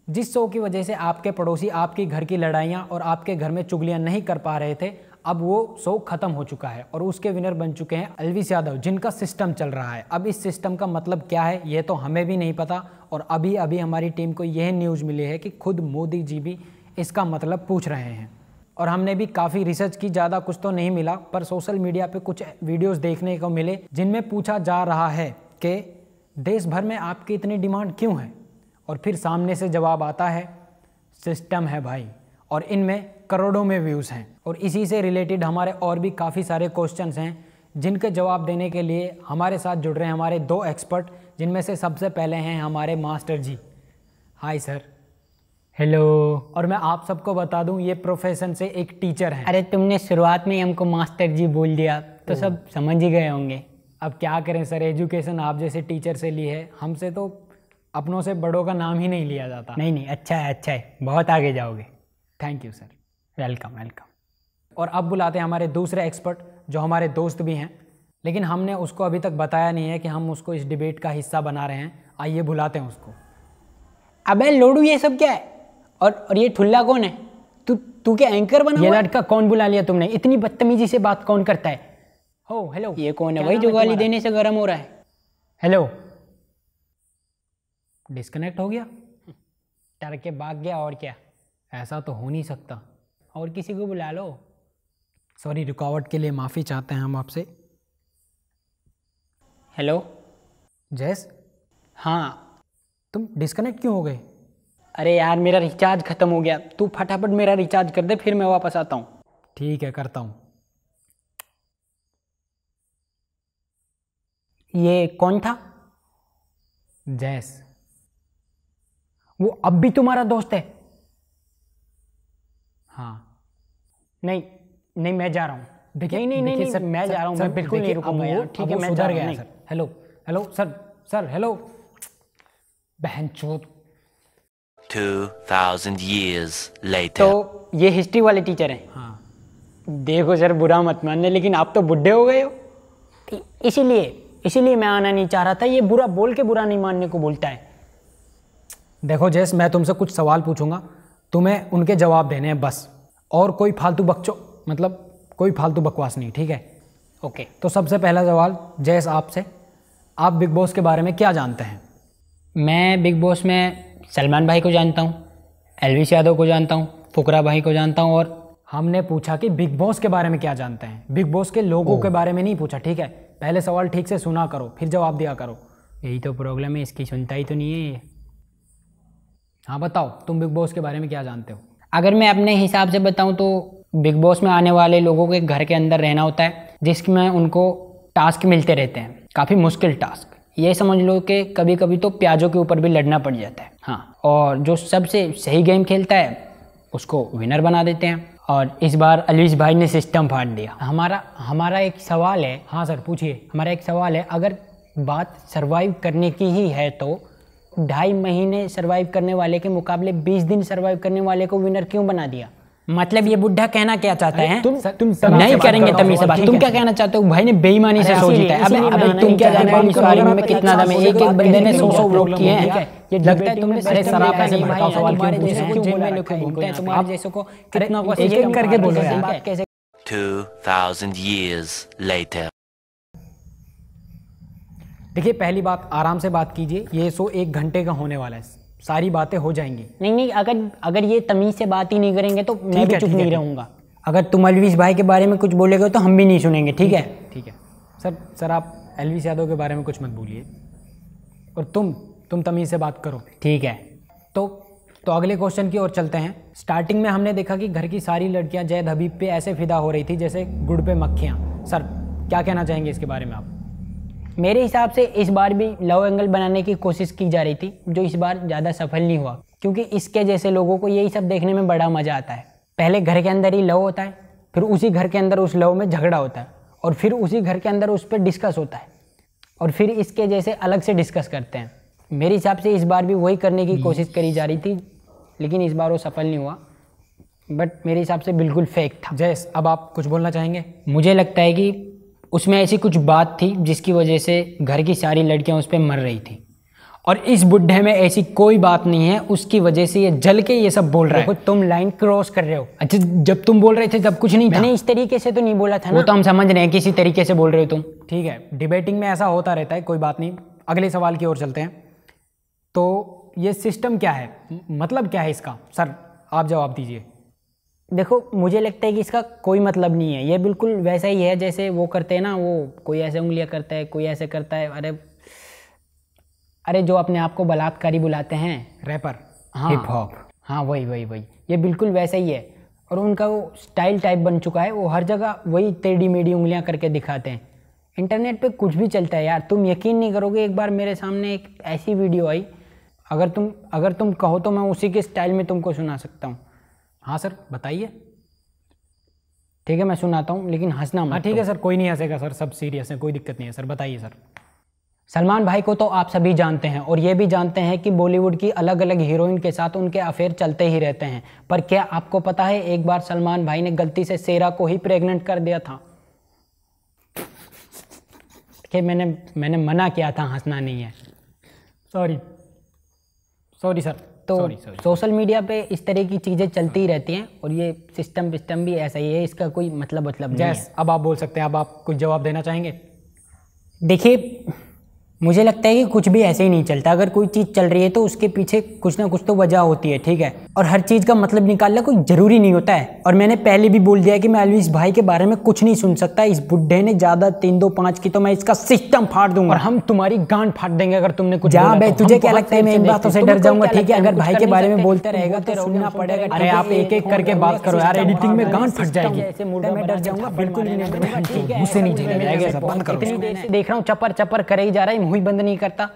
जिस शो की वजह से आपके पड़ोसी आपकी घर की लड़ाइयाँ और आपके घर में चुगलियाँ नहीं कर पा रहे थे, अब वो शो खत्म हो चुका है और उसके विनर बन चुके हैं एल्विस यादव, जिनका सिस्टम चल रहा है। अब इस सिस्टम का मतलब क्या है ये तो हमें भी नहीं पता, और अभी अभी हमारी टीम को यह न्यूज़ मिली है कि खुद मोदी जी भी इसका मतलब पूछ रहे हैं। और हमने भी काफ़ी रिसर्च की, ज़्यादा कुछ तो नहीं मिला, पर सोशल मीडिया पे कुछ वीडियोस देखने को मिले जिनमें पूछा जा रहा है कि देश भर में आपकी इतनी डिमांड क्यों है, और फिर सामने से जवाब आता है सिस्टम है भाई, और इनमें करोड़ों में व्यूज़ हैं। और इसी से रिलेटेड हमारे और भी काफ़ी सारे क्वेश्चंस हैं जिनके जवाब देने के लिए हमारे साथ जुड़ रहे हैं हमारे दो एक्सपर्ट, जिनमें से सबसे पहले हैं हमारे master ji. Hi sir. Hello. और मैं आप सबको बता दूं ये प्रोफेशन से एक टीचर हैं। अरे तुमने शुरुआत में ही हमको मास्टर जी बोल दिया तो सब समझ ही गए होंगे। अब क्या करें सर, एजुकेशन आप जैसे टीचर से ली है, हमसे तो अपनों से बड़ों का नाम ही नहीं लिया जाता। नहीं, अच्छा है, बहुत आगे जाओगे। Thank you sir. वेलकम। और अब बुलाते हैं हमारे दूसरे एक्सपर्ट जो हमारे दोस्त भी हैं, लेकिन हमने उसको अभी तक बताया नहीं है कि हम उसको इस डिबेट का हिस्सा बना रहे हैं। आइए बुलाते हैं उसको। अबे लोडू, ये सब क्या है? और ये ठुल्ला कौन है? तू क्या एंकर बना? ये लड़का कौन बुला लिया तुमने? इतनी बदतमीजी से बात कौन करता है? हो हेलो। ये कौन है भाई जो गाली देने से गर्म हो रहा है? हेलो। डिस्कनेक्ट हो गया, डर के भाग गया। और क्या? ऐसा तो हो नहीं सकता। और किसी को बुला लो। सॉरी, रुकावट के लिए माफ़ी चाहते हैं हम आपसे। हेलो जैस। हाँ। तुम डिस्कनेक्ट क्यों हो गए? अरे यार, मेरा रिचार्ज ख़त्म हो गया। तू फटाफट मेरा रिचार्ज कर दे, फिर मैं वापस आता हूँ। ठीक है, करता हूँ। ये कौन था? जैस। वो अब भी तुम्हारा दोस्त है? हाँ। नहीं, मैं जा रहा हूँ। देखिए नहीं सर, मैं जा रहा हूँ। मैं बिल्कुल नहीं रुकूंगा यार। ठीक है, मैं जा रहा हूँ। Hello sir hello. बहनचोद। 2000 years later. तो ये हिस्ट्री वाले टीचर हैं? हाँ। देखो सर, बुरा मत मानने, लेकिन आप तो बुढ़े हो गए हो, इसीलिए मैं आना नहीं चाह रहा था। ये बुरा बोल के बुरा नहीं मानने को बोलता है। देखो जैस, मैं तुमसे कुछ सवाल पूछूंगा, तुम्हें उनके जवाब देने हैं बस, और कोई फालतू बकवास नहीं, ठीक है? ओके। तो सबसे पहला सवाल जैस आपसे, आप बिग बॉस के बारे में क्या जानते हैं? मैं बिग बॉस में सलमान भाई को जानता हूँ, एल्विस यादव को जानता हूँ, फुकरा भाई को जानता हूँ। और हमने पूछा कि बिग बॉस के बारे में क्या जानते हैं, बिग बॉस के लोगों के बारे में नहीं पूछा, ठीक है? पहले सवाल ठीक से सुना करो, फिर जवाब दिया करो। यही तो प्रॉब्लम है, इसकी सुनता ही तो नहीं है ये। हाँ बताओ, तुम बिग बॉस के बारे में क्या जानते हो? अगर मैं अपने हिसाब से बताऊँ तो बिग बॉस में आने वाले लोगों के घर के अंदर रहना होता है, जिसमें उनको टास्क मिलते रहते हैं, काफ़ी मुश्किल टास्क। ये समझ लो कि कभी कभी तो प्याजों के ऊपर भी लड़ना पड़ जाता है। हाँ, और जो सबसे सही गेम खेलता है उसको विनर बना देते हैं। और इस बार एल्विस भाई ने सिस्टम फाड़ दिया। हमारा एक सवाल है। हाँ सर पूछिए। हमारा एक सवाल है, अगर बात सरवाइव करने की ही है तो 2.5 महीने सरवाइव करने वाले के मुकाबले 20 दिन सरवाइव करने वाले को विनर क्यों बना दिया? मतलब ये बुढ़ा कहना क्या चाहता है? तुम नहीं करेंगे तमीज से बात। तुम क्या कहना चाहते हो? भाई ने बेईमानी से सोच जीता है। अबे तुम क्या जाने वाली सवाल में कितना दम है? एक बंदे ने 100 वोट किए हैं। ये लगता है तुमने अरे सर आप ऐसे भड़काऊ सवाल क्यों पूछ रहे हो? जेल में लोग घूमते हैं, तुम्हारे जैसों को कितना एक करके बोलो यार। 2000 years later. देखिए, पहली बात, आराम से बात कीजिए, ये शो 1 घंटे का होने वाला है, सारी बातें हो जाएंगी। नहीं, अगर ये तमीज से बात ही नहीं करेंगे तो मैं भी चुप नहीं रहूंगा। अगर तुम एल्विस भाई के बारे में कुछ बोलेगे तो हम भी नहीं सुनेंगे, ठीक है? ठीक है सर आप एल्विस यादव के बारे में कुछ मत बोलिए, और तुम तमीज से बात करो, ठीक है? तो अगले क्वेश्चन की ओर चलते हैं। स्टार्टिंग में हमने देखा कि घर की सारी लड़कियां जैद हबीब पे ऐसे फिदा हो रही थी जैसे गुड़ पे मक्खियां। सर क्या कहना चाहेंगे इसके बारे में आप? मेरे हिसाब से इस बार भी लव एंगल बनाने की कोशिश की जा रही थी, जो इस बार ज़्यादा सफल नहीं हुआ, क्योंकि इसके जैसे लोगों को यही सब देखने में बड़ा मज़ा आता है। पहले घर के अंदर ही लव होता है, फिर उसी घर के अंदर उस लव में झगड़ा होता है, और फिर उसी घर के अंदर उस पर डिस्कस होता है, और फिर इसके जैसे अलग से डिस्कस करते हैं। मेरे हिसाब से इस बार भी वही करने की कोशिश करी जा रही थी, लेकिन इस बार वो सफल नहीं हुआ। बट मेरे हिसाब से बिल्कुल फेक था। जैस, अब आप कुछ बोलना चाहेंगे? मुझे लगता है कि उसमें ऐसी कुछ बात थी जिसकी वजह से घर की सारी लड़कियां उस पर मर रही थी, और इस बुढ़े में ऐसी कोई बात नहीं है, उसकी वजह से ये जल के ये सब बोल रहा है। तुम लाइन क्रॉस कर रहे हो। अच्छा, जब तुम बोल रहे थे तब कुछ नहीं था। मैंने इस तरीके से तो नहीं बोला था ना। वो तो हम समझ रहे हैं किसी तरीके से बोल रहे हो तुम। ठीक है, डिबेटिंग में ऐसा होता रहता है, कोई बात नहीं। अगले सवाल की ओर चलते हैं। तो ये सिस्टम क्या है, मतलब क्या है इसका? सर आप जवाब दीजिए। देखो, मुझे लगता है कि इसका कोई मतलब नहीं है। ये बिल्कुल वैसा ही है जैसे वो करते हैं ना, वो कोई ऐसे उंगलियां करता है, कोई ऐसे करता है। अरे जो अपने आप को बलात्कारी बुलाते हैं, रैपर, हाँ, हिप हॉप। हाँ, वही ये बिल्कुल वैसा ही है। और उनका वो स्टाइल टाइप बन चुका है, वो हर जगह वही टेढ़ी मेढ़ी उंगलियां करके दिखाते हैं। इंटरनेट पे कुछ भी चलता है यार, तुम यकीन नहीं करोगे। एक बार मेरे सामने एक ऐसी वीडियो आई, अगर तुम कहो तो मैं उसी के स्टाइल में तुमको सुना सकता हूँ। हाँ सर बताइए। ठीक है, मैं सुनाता हूँ, लेकिन हंसना मत। हाँ ठीक है सर, कोई नहीं हंसेगा सर, सब सीरियस है, कोई दिक्कत नहीं है सर, बताइए सर। सलमान भाई को तो आप सभी जानते हैं, और ये भी जानते हैं कि बॉलीवुड की अलग अलग हीरोइन के साथ उनके अफेयर चलते ही रहते हैं। पर क्या आपको पता है, एक बार सलमान भाई ने गलती से शेरा को ही प्रेग्नेंट कर दिया था। कि मैंने मना किया था, हंसना नहीं है। Sorry sir. तो sorry. सोशल मीडिया पे इस तरह की चीज़ें चलती ही रहती हैं, और ये सिस्टम भी ऐसा ही है, इसका कोई मतलब नहीं है। अब आप बोल सकते हैं, अब आप कुछ जवाब देना चाहेंगे? देखिए, मुझे लगता है कि कुछ भी ऐसे ही नहीं चलता। अगर कोई चीज़ चल रही है तो उसके पीछे कुछ ना कुछ तो वजह होती है, ठीक है। और हर चीज़ का मतलब निकालना कोई ज़रूरी नहीं होता है। और मैंने पहले भी बोल दिया कि मैं अलविश भाई के बारे में कुछ नहीं सुन सकता। इस बुढ़े ने ज़्यादा 3-2-5 की तो मैं इसका सिस्टम फाड़ दूंगा, और हम तुम्हारी गांड फाड़ देंगे अगर तुमने कुछ जा बे। तुझे क्या लगता है मैं इन बातों से डर जाऊंगा? ठीक है, अगर भाई के बारे में बोलते रहेगा तो सुनना पड़ेगा। अरे आप एक एक करके बात करो यार, एडिटिंग में गांड फट जाएगी। मैं डर जाऊंगा, बिल्कुल नहीं डरूंगा। मुझसे नहीं झेला जाएगा, बंद करो। देख रहा हूँ चपर चपर करे ही जा रहा है, मुंह ही बंद नहीं करता।